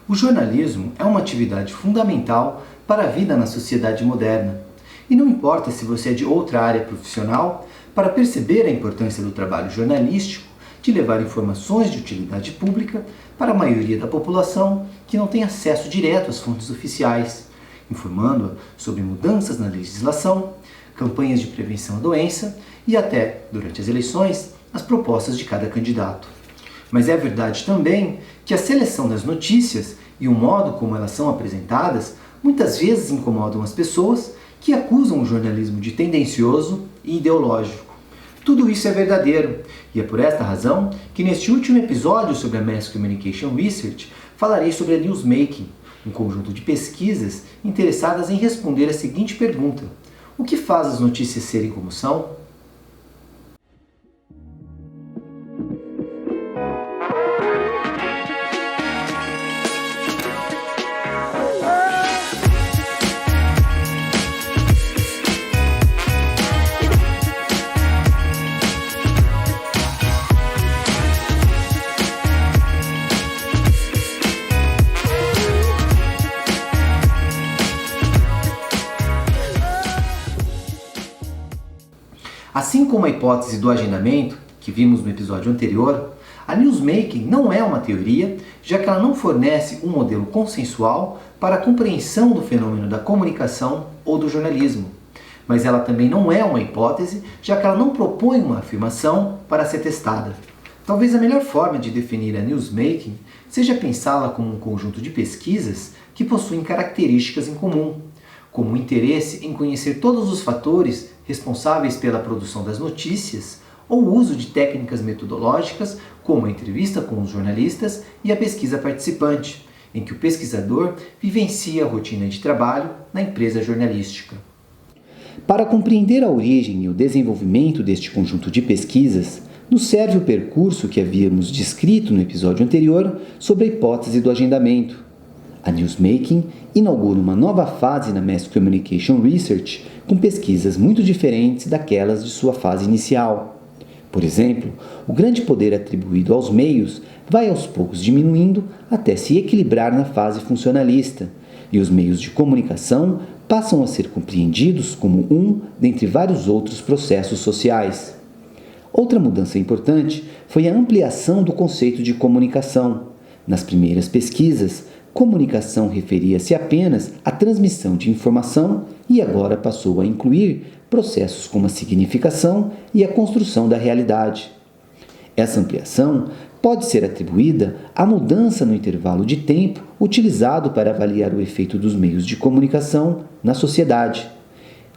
O jornalismo é uma atividade fundamental para a vida na sociedade moderna. E não importa se você é de outra área profissional, para perceber a importância do trabalho jornalístico, de levar informações de utilidade pública para a maioria da população que não tem acesso direto às fontes oficiais, informando-a sobre mudanças na legislação, campanhas de prevenção à doença e até, durante as eleições, as propostas de cada candidato. Mas é verdade também que a seleção das notícias e o modo como elas são apresentadas muitas vezes incomodam as pessoas que acusam o jornalismo de tendencioso e ideológico. Tudo isso é verdadeiro, e é por esta razão que neste último episódio sobre a Mass Communication Research falarei sobre a Newsmaking, um conjunto de pesquisas interessadas em responder a seguinte pergunta: o que faz as notícias serem como são? Assim como a hipótese do agendamento, que vimos no episódio anterior, a newsmaking não é uma teoria, já que ela não fornece um modelo consensual para a compreensão do fenômeno da comunicação ou do jornalismo. Mas ela também não é uma hipótese, já que ela não propõe uma afirmação para ser testada. Talvez a melhor forma de definir a newsmaking seja pensá-la como um conjunto de pesquisas que possuem características em comum, como o interesse em conhecer todos os fatores responsáveis pela produção das notícias, ou o uso de técnicas metodológicas como a entrevista com os jornalistas e a pesquisa participante, em que o pesquisador vivencia a rotina de trabalho na empresa jornalística. Para compreender a origem e o desenvolvimento deste conjunto de pesquisas, nos serve o percurso que havíamos descrito no episódio anterior sobre a hipótese do agendamento. A newsmaking inaugura uma nova fase na Mass Communication Research com pesquisas muito diferentes daquelas de sua fase inicial. Por exemplo, o grande poder atribuído aos meios vai aos poucos diminuindo até se equilibrar na fase funcionalista, e os meios de comunicação passam a ser compreendidos como um dentre vários outros processos sociais. Outra mudança importante foi a ampliação do conceito de comunicação. Nas primeiras pesquisas, comunicação referia-se apenas à transmissão de informação e agora passou a incluir processos como a significação e a construção da realidade. Essa ampliação pode ser atribuída à mudança no intervalo de tempo utilizado para avaliar o efeito dos meios de comunicação na sociedade.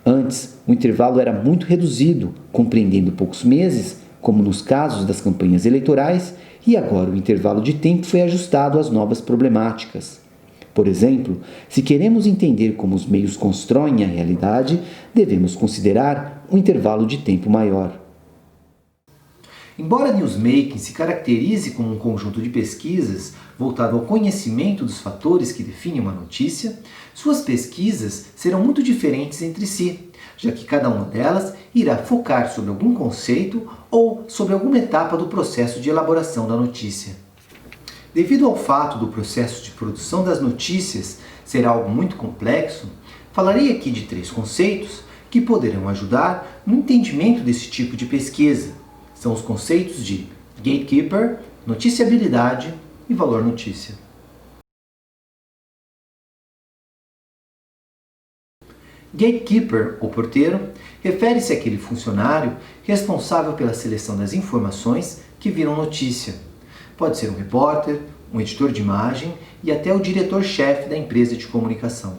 Antes, o intervalo era muito reduzido, compreendendo poucos meses, como nos casos das campanhas eleitorais, e agora o intervalo de tempo foi ajustado às novas problemáticas. Por exemplo, se queremos entender como os meios constroem a realidade, devemos considerar um intervalo de tempo maior. Embora a newsmaking se caracterize como um conjunto de pesquisas voltado ao conhecimento dos fatores que definem uma notícia, suas pesquisas serão muito diferentes entre si, já que cada uma delas irá focar sobre algum conceito ou sobre alguma etapa do processo de elaboração da notícia. Devido ao fato do processo de produção das notícias ser algo muito complexo, falarei aqui de 3 conceitos que poderão ajudar no entendimento desse tipo de pesquisa. São os conceitos de gatekeeper, noticiabilidade e valor notícia. Gatekeeper, ou porteiro, refere-se àquele funcionário responsável pela seleção das informações que viram notícia. Pode ser um repórter, um editor de imagem e até o diretor-chefe da empresa de comunicação.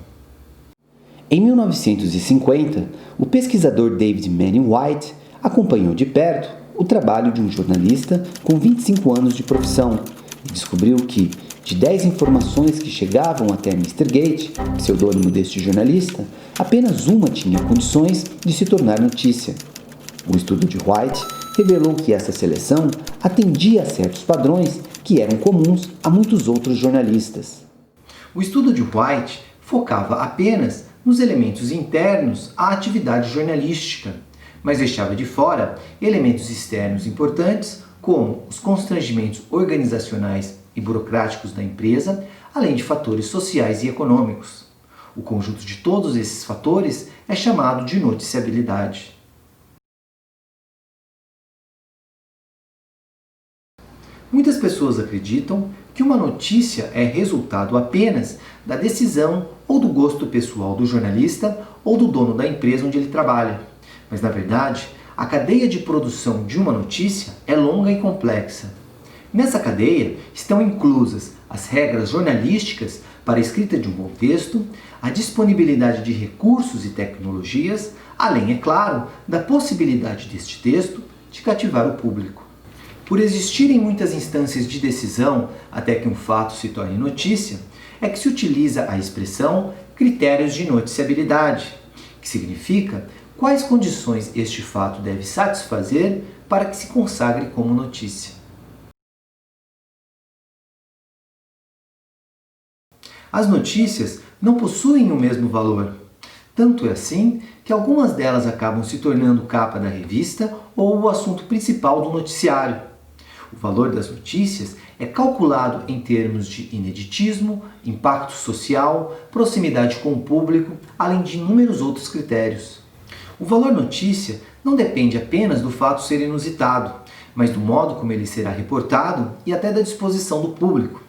Em 1950, o pesquisador David Manning White acompanhou de perto o trabalho de um jornalista com 25 anos de profissão e descobriu que, de 10 informações que chegavam até Mr. Gate, pseudônimo deste jornalista, apenas uma tinha condições de se tornar notícia. O estudo de White revelou que essa seleção atendia a certos padrões que eram comuns a muitos outros jornalistas. O estudo de White focava apenas nos elementos internos à atividade jornalística, mas deixava de fora elementos externos importantes como os constrangimentos organizacionais e burocráticos da empresa, além de fatores sociais e econômicos. O conjunto de todos esses fatores é chamado de noticiabilidade. Muitas pessoas acreditam que uma notícia é resultado apenas da decisão ou do gosto pessoal do jornalista ou do dono da empresa onde ele trabalha. Mas, na verdade, a cadeia de produção de uma notícia é longa e complexa. Nessa cadeia estão inclusas as regras jornalísticas para a escrita de um bom texto, a disponibilidade de recursos e tecnologias, além, é claro, da possibilidade deste texto de cativar o público. Por existirem muitas instâncias de decisão até que um fato se torne notícia, é que se utiliza a expressão critérios de noticiabilidade, que significa quais condições este fato deve satisfazer para que se consagre como notícia. As notícias não possuem o mesmo valor. Tanto é assim que algumas delas acabam se tornando capa da revista ou o assunto principal do noticiário. O valor das notícias é calculado em termos de ineditismo, impacto social, proximidade com o público, além de inúmeros outros critérios. O valor notícia não depende apenas do fato ser inusitado, mas do modo como ele será reportado e até da disposição do público.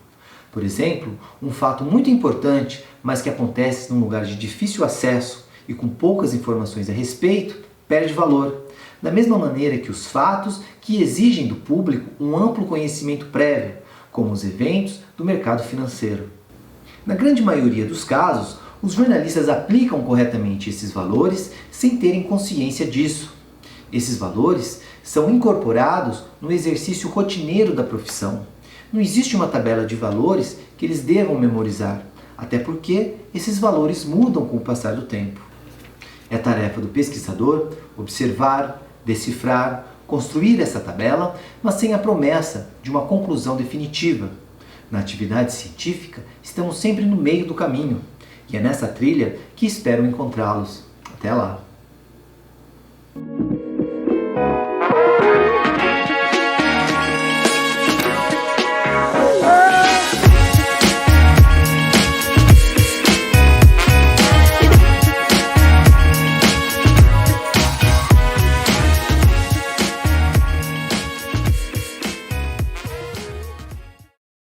Por exemplo, um fato muito importante, mas que acontece num lugar de difícil acesso e com poucas informações a respeito, perde valor. Da mesma maneira que os fatos que exigem do público um amplo conhecimento prévio, como os eventos do mercado financeiro. Na grande maioria dos casos, os jornalistas aplicam corretamente esses valores sem terem consciência disso. Esses valores são incorporados no exercício rotineiro da profissão. Não existe uma tabela de valores que eles devam memorizar, até porque esses valores mudam com o passar do tempo. É tarefa do pesquisador observar, decifrar, construir essa tabela, mas sem a promessa de uma conclusão definitiva. Na atividade científica, estamos sempre no meio do caminho, e é nessa trilha que espero encontrá-los. Até lá!